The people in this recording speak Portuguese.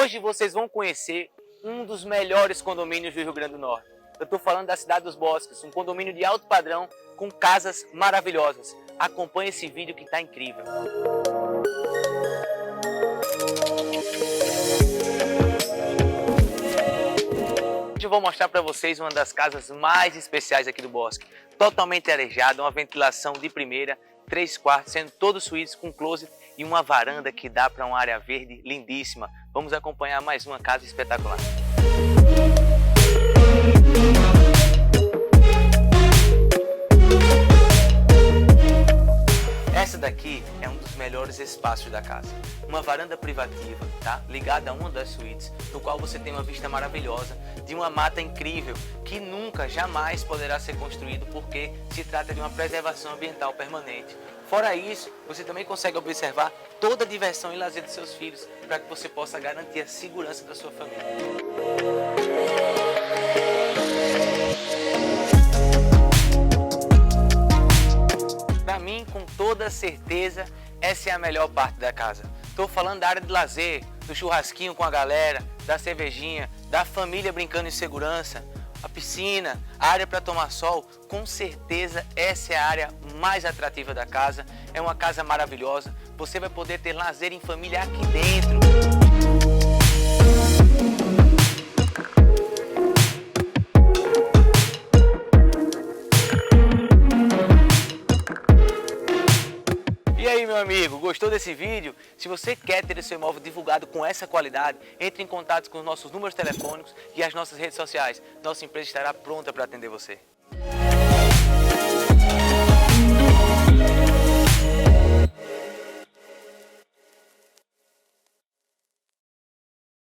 Hoje vocês vão conhecer um dos melhores condomínios do Rio Grande do Norte. Eu estou falando da Cidade dos Bosques, um condomínio de alto padrão com casas maravilhosas. Acompanhe esse vídeo que está incrível. Hoje eu vou mostrar para vocês uma das casas mais especiais aqui do Bosque. Totalmente arejada, uma ventilação de primeira, 3 quartos, sendo todos suítes com closet e uma varanda que dá para uma área verde lindíssima. Vamos acompanhar mais uma casa espetacular. Essa daqui é um dos melhores espaços da casa. Uma varanda privativa, tá? Ligada a uma das suítes, no qual você tem uma vista maravilhosa de uma mata incrível que nunca, jamais poderá ser construído porque se trata de uma preservação ambiental permanente. Fora isso, você também consegue observar toda a diversão e lazer dos seus filhos para que você possa garantir a segurança da sua família. Para mim, com toda certeza, essa é a melhor parte da casa. Estou falando da área de lazer, do churrasquinho com a galera, da cervejinha, da família brincando em segurança, a piscina, a área para tomar sol. Com certeza essa é a área mais atrativa da casa. É uma casa maravilhosa. Você vai poder ter lazer em família aqui dentro. E aí, meu amigo, gostou desse vídeo? Se você quer ter seu imóvel divulgado com essa qualidade, entre em contato com os nossos números telefônicos e as nossas redes sociais. Nossa empresa estará pronta para atender você.